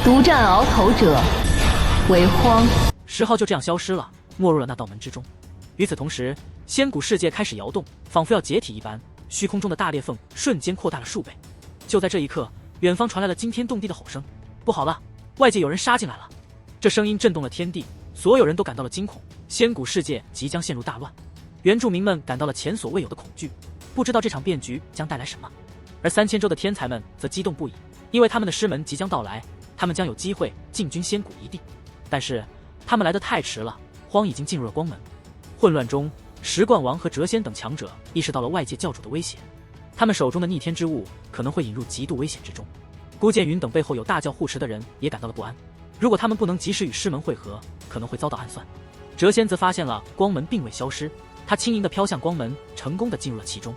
独占鳌头者为荒。10号就这样消失了，没入了那道门之中。与此同时，仙谷世界开始摇动，仿佛要解体一般，虚空中的大裂缝瞬间扩大了数倍。就在这一刻，远方传来了惊天动地的吼声：“不好了，外界有人杀进来了！”这声音震动了天地，所有人都感到了惊恐，仙谷世界即将陷入大乱。原住民们感到了前所未有的恐惧，不知道这场变局将带来什么。而3000州的天才们则激动不已，因为他们的师门即将到来，他们将有机会进军仙谷一地。但是他们来得太迟了，荒已经进入了光门。混乱中，石冠王和谪仙等强者意识到了外界教主的威胁，他们手中的逆天之物可能会引入极度危险之中。孤剑云等背后有大教护持的人也感到了不安，如果他们不能及时与师门会合，可能会遭到暗算。谪仙则发现了光门并未消失，他轻盈地飘向光门，成功地进入了其中。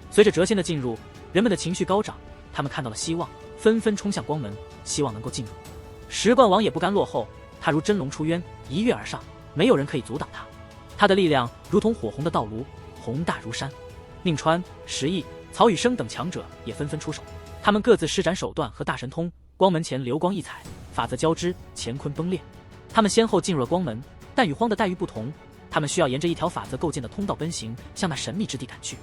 随着谪仙的进入，人们的情绪高涨，他们看到了希望，纷纷冲向光门，希望能够进入。石冠王也不甘落后，他如真龙出渊，一跃而上，没有人可以阻挡他。他的力量如同火红的道炉，宏大如山。宁川、石毅、曹雨生等强者也纷纷出手，他们各自施展手段和大神通，光门前流光溢彩，法则交织，乾坤崩裂。他们先后进入了光门，但与荒的待遇不同，他们需要沿着一条法则构建的通道奔行，向那神秘之地赶去。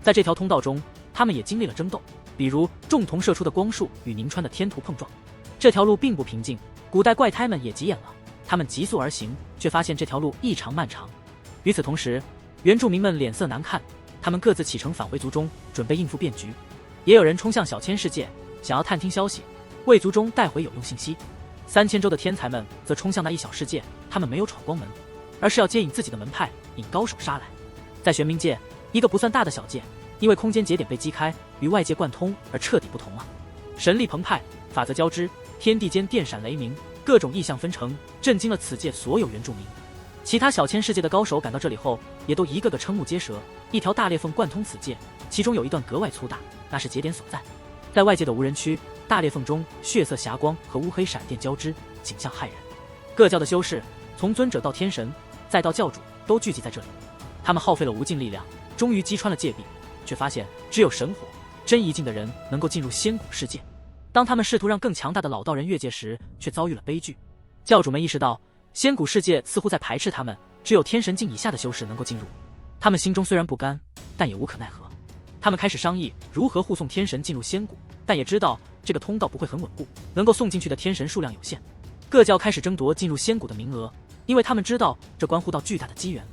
在这条通道中，他们也经历了争斗，比如众同射出的光束与宁川的天图碰撞。这条路并不平静，古代怪胎们也急眼了，他们急速而行，却发现这条路异常漫长。与此同时，原住民们脸色难看，他们各自启程返回族中，准备应付变局。也有人冲向小千世界，想要探听消息，为族中带回有用信息。3000州的天才们则冲向那一小世界，他们没有闯光门，而是要接引自己的门派，引高手杀来。在玄冥界，一个不算大的小界，因为空间节点被击开，与外界贯通而彻底不同了。神力澎湃，法则交织，天地间电闪雷鸣，各种异象纷呈，震惊了此界所有原住民。其他小千世界的高手赶到这里后，也都一个个瞠目结舌。一条大裂缝贯通此界，其中有一段格外粗大，那是节点所在。在外界的无人区，大裂缝中血色霞光和乌黑闪电交织，景象骇人。各教的修士，从尊者到天神，再到教主，都聚集在这里。他们耗费了无尽力量，终于击穿了界壁，却发现只有神火真一境的人能够进入仙谷世界。当他们试图让更强大的老道人越界时，却遭遇了悲剧。教主们意识到仙谷世界似乎在排斥他们，只有天神境以下的修士能够进入。他们心中虽然不甘，但也无可奈何。他们开始商议如何护送天神进入仙谷，但也知道这个通道不会很稳固，能够送进去的天神数量有限。各教开始争夺进入仙谷的名额，因为他们知道这关乎到巨大的机缘。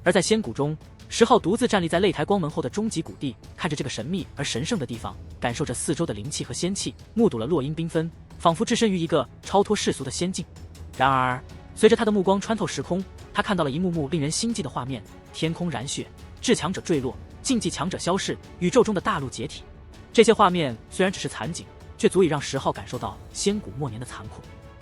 而在仙谷中，10号独自站立在擂台光门后的终极谷地，看着这个神秘而神圣的地方，感受着四周的灵气和仙气，目睹了落英缤纷，仿佛置身于一个超脱世俗的仙境。然而随着他的目光穿透时空，他看到了一幕幕令人心悸的画面：天空燃血，至强者坠落，竞技强者消逝，宇宙中的大陆解体。这些画面虽然只是残景，却足以让10号感受到仙谷末年的残酷。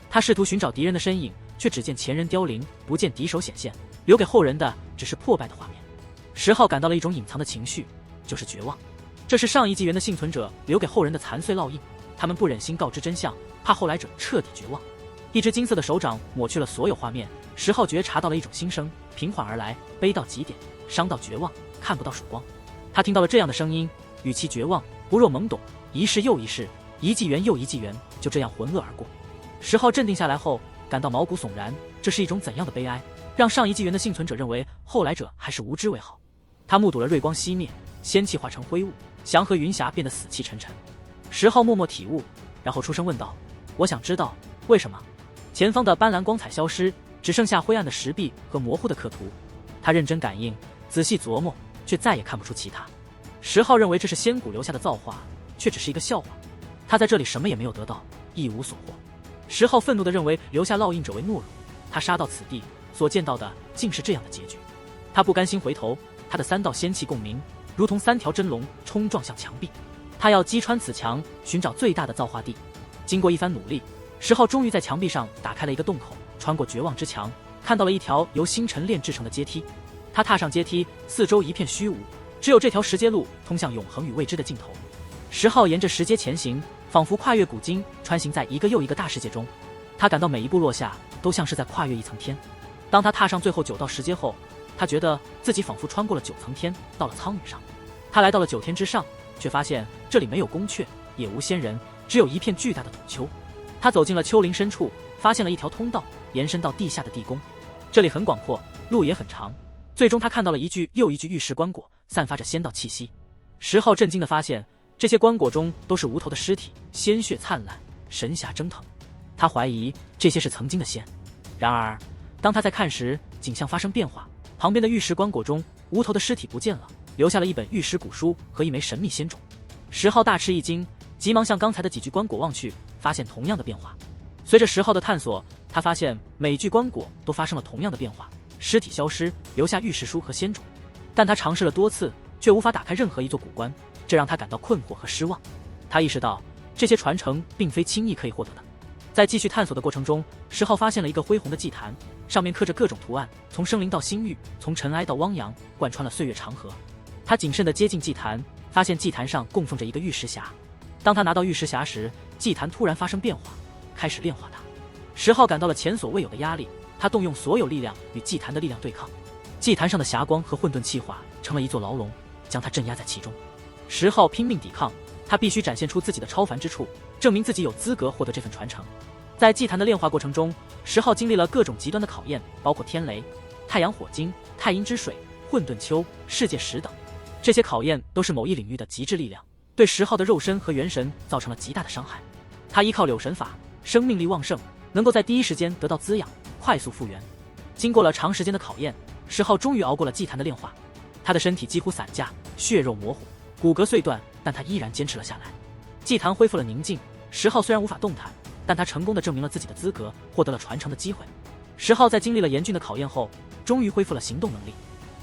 他试图寻找敌人的身影，却只见前人凋零，不见敌手显现，留给后人的只是破败的画面。10号感到了一种隐藏的情绪，就是绝望。这是上一纪元的幸存者留给后人的残碎烙印，他们不忍心告知真相，怕后来者彻底绝望。一只金色的手掌抹去了所有画面，10号觉察到了一种心声，平缓而来，悲到极点，伤到绝望，看不到曙光。他听到了这样的声音，与其绝望，不若懵懂，一世又一世，一纪元又一纪元，就这样浑噩而过。10号镇定下来后，感到毛骨悚然，这是一种怎样的悲哀，让上一纪元的幸存者认为后来者还是无知为好。他目睹了瑞光熄灭，仙气化成灰雾，祥和云霞变得死气沉沉。10号默默体悟，然后出声问道：“我想知道为什么？”前方的斑斓光彩消失，只剩下灰暗的石壁和模糊的刻图。他认真感应，仔细琢磨，却再也看不出其他。10号认为这是仙谷留下的造化，却只是一个笑话。他在这里什么也没有得到，一无所获。10号愤怒地认为留下烙印者为懦弱，他杀到此地所见到的竟是这样的结局。他不甘心回头，他的3道仙气共鸣，如同3条真龙冲撞向墙壁。他要击穿此墙，寻找最大的造化地。经过一番努力，10号终于在墙壁上打开了一个洞口，穿过绝望之墙，看到了一条由星辰炼制成的阶梯。他踏上阶梯，四周一片虚无，只有这条石阶路通向永恒与未知的尽头。10号沿着石阶前行，仿佛跨越古今，穿行在一个又一个大世界中。他感到每一步落下都像是在跨越一层天。当他踏上最后9道石阶后，他觉得自己仿佛穿过了9层天，到了苍云上。他来到了9天之上，却发现这里没有宫阙，也无仙人，只有一片巨大的土丘。他走进了丘陵深处，发现了一条通道，延伸到地下的地宫。这里很广阔，路也很长。最终他看到了一具又一具玉石棺椁，散发着仙道气息。石浩震惊地发现，这些棺椁中都是无头的尸体，鲜血灿烂，神霞蒸腾。他怀疑这些是曾经的仙。然而当他在看时，景象发生变化，旁边的玉石棺椁中无头的尸体不见了，留下了一本玉石古书和一枚神秘仙种。石浩大吃一惊，急忙向刚才的几具棺椁望去，发现同样的变化。随着石浩的探索，他发现每具棺椁都发生了同样的变化，尸体消失，留下玉石书和仙种。但他尝试了多次，却无法打开任何一座古棺，这让他感到困惑和失望。他意识到这些传承并非轻易可以获得的。在继续探索的过程中，石浩发现了一个恢宏的祭坛，上面刻着各种图案，从生灵到星域，从尘埃到汪洋，贯穿了岁月长河。他谨慎地接近祭坛，发现祭坛上供奉着一个玉石匣。当他拿到玉石匣时，祭坛突然发生变化，开始炼化它。石浩感到了前所未有的压力，他动用所有力量与祭坛的力量对抗。祭坛上的霞光和混沌气化成了一座牢笼，将他镇压在其中。石浩拼命抵抗，他必须展现出自己的超凡之处，证明自己有资格获得这份传承。在祭坛的炼化过程中，石浩经历了各种极端的考验，包括天雷、太阳火晶、太阴之水、混沌丘、世界石等。这些考验都是某一领域的极致力量，对石浩的肉身和元神造成了极大的伤害。他依靠柳神法，生命力旺盛，能够在第一时间得到滋养，快速复原。经过了长时间的考验，石浩终于熬过了祭坛的炼化。他的身体几乎散架，血肉模糊，骨骼碎断，但他依然坚持了下来。祭坛恢复了宁静，石浩虽然无法动弹，但他成功地证明了自己的资格，获得了传承的机会。石浩在经历了严峻的考验后，终于恢复了行动能力。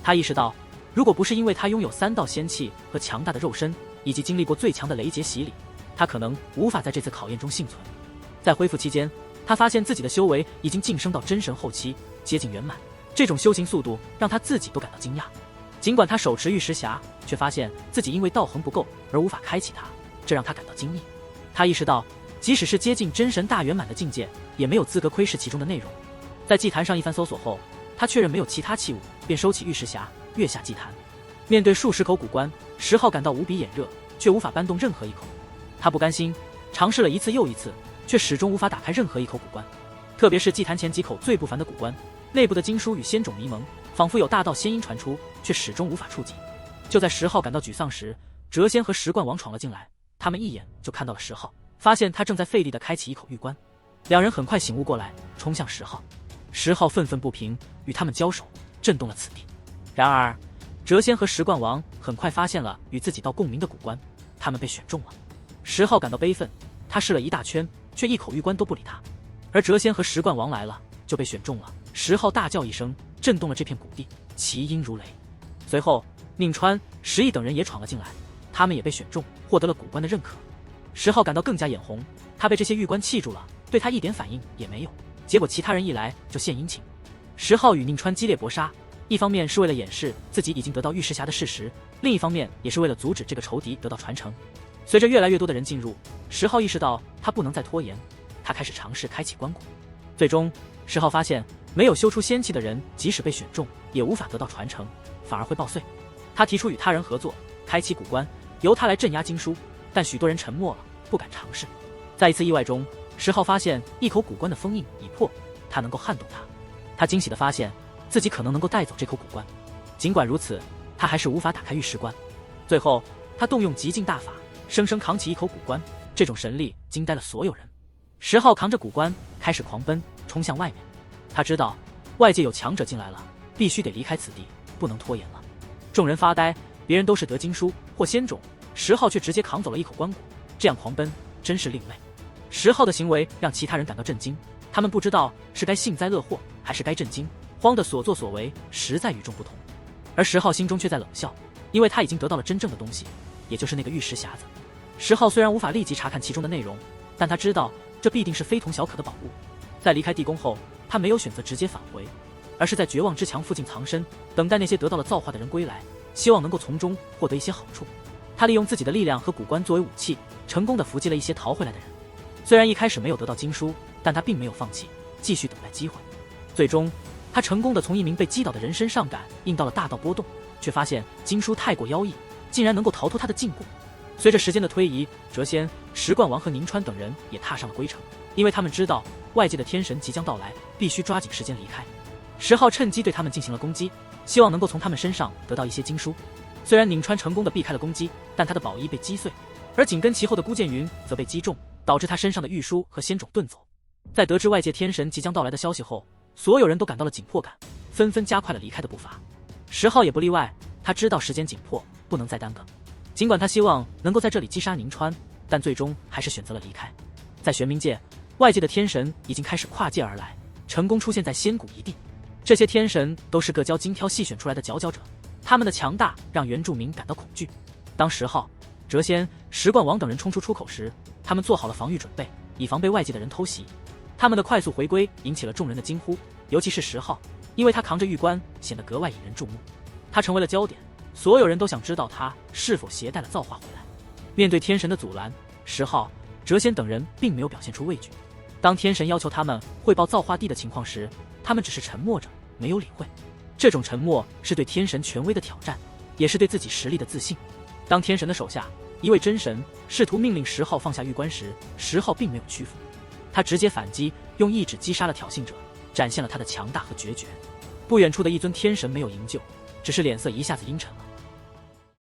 他意识到，如果不是因为他拥有3道仙气和强大的肉身，以及经历过最强的雷劫洗礼，他可能无法在这次考验中幸存。在恢复期间，他发现自己的修为已经晋升到真神后期，接近圆满。这种修行速度让他自己都感到惊讶。尽管他手持玉石匣，却发现自己因为道行不够而无法开启它，这让他感到惊异。他意识到，即使是接近真神大圆满的境界，也没有资格窥视其中的内容。在祭坛上一番搜索后，他确认没有其他器物，便收起玉石匣，跃下祭坛。面对数十口古棺，石浩感到无比眼热，却无法搬动任何一口。他不甘心，尝试了一次又一次，却始终无法打开任何一口古棺。特别是祭坛前几口最不凡的古棺，内部的经书与仙种迷蒙，仿佛有大道仙音传出，却始终无法触及。就在石浩感到沮丧时，谪仙和石冠王闯了进来，他们一眼就看到了石浩，发现他正在费力地开启一口玉棺。两人很快醒悟过来，冲向石浩。石浩愤愤不平，与他们交手，震动了此地。然而谪仙和石冠王很快发现了与自己道共鸣的古棺，他们被选中了。石浩感到悲愤，他试了一大圈，却一口玉棺都不理他。而谪仙和石冠王来了，就被选中了。石浩大叫一声，震动了这片古地，奇音如雷。随后宁川、石毅等人也闯了进来，他们也被选中，获得了古棺的认可。石浩感到更加眼红，他被这些玉棺气住了，对他一点反应也没有。结果其他人一来就献殷勤。石浩与宁川激烈搏杀，一方面是为了掩饰自己已经得到玉石匣的事实，另一方面也是为了阻止这个仇敌得到传承。随着越来越多的人进入，石浩意识到他不能再拖延，他开始尝试开启棺椁。最终石浩发现，没有修出仙气的人即使被选中，也无法得到传承，反而会爆碎。他提出与他人合作，开启古棺，由他来镇压经书，但许多人沉默了，不敢尝试。在一次意外中，石浩发现一口古棺的封印已破，他能够撼动它。他惊喜地发现自己可能能够带走这口古棺，尽管如此，他还是无法打开玉石棺。最后他动用极境大法，生生扛起一口古棺，这种神力惊呆了所有人。石浩扛着古棺开始狂奔，冲向外面。他知道外界有强者进来了，必须得离开此地，不能拖延了。众人发呆，别人都是得经书或仙种，石浩却直接扛走了一口棺椁，这样狂奔真是另类。石浩的行为让其他人感到震惊，他们不知道是该幸灾乐祸还是该震惊，慌的所作所为实在与众不同。而石浩心中却在冷笑，因为他已经得到了真正的东西，也就是那个玉石匣子。石浩虽然无法立即查看其中的内容，但他知道这必定是非同小可的宝物。在离开地宫后，他没有选择直接返回，而是在绝望之墙附近藏身，等待那些得到了造化的人归来，希望能够从中获得一些好处。他利用自己的力量和古棺作为武器，成功地伏击了一些逃回来的人。虽然一开始没有得到经书，但他并没有放弃，继续等待机会。最终他成功地从一名被击倒的人身上印到了大道波动，却发现经书太过妖异，竟然能够逃脱他的禁锢。随着时间的推移，谪仙、石冠王和宁川等人也踏上了归程，因为他们知道外界的天神即将到来，必须抓紧时间离开。石浩趁机对他们进行了攻击，希望能够从他们身上得到一些经书。虽然宁川成功的避开了攻击，但他的宝衣被击碎，而紧跟其后的孤剑云则被击中，导致他身上的玉书和仙种遁走。在得知外界天神即将到来的消息后，所有人都感到了紧迫感，纷纷加快了离开的步伐。石浩也不例外，他知道时间紧迫，不能再耽搁。尽管他希望能够在这里击杀宁川，但最终还是选择了离开。在玄冥界，外界的天神已经开始跨界而来，成功出现在仙谷一地。这些天神都是各教精挑细选出来的佼佼者，他们的强大让原住民感到恐惧。当石浩、谪仙、石冠王等人冲出出口时，他们做好了防御准备，以防被外界的人偷袭。他们的快速回归引起了众人的惊呼，尤其是石浩，因为他扛着玉冠，显得格外引人注目。他成为了焦点，所有人都想知道他是否携带了造化回来。面对天神的阻拦，石浩、谪仙等人并没有表现出畏惧。当天神要求他们汇报造化地的情况时，他们只是沉默着，没有理会。这种沉默是对天神权威的挑战，也是对自己实力的自信。当天神的手下一位真神试图命令石浩放下玉冠时，石浩并没有屈服，他直接反击，用意志击杀了挑衅者，展现了他的强大和决绝。不远处的一尊天神没有营救，只是脸色一下子阴沉了。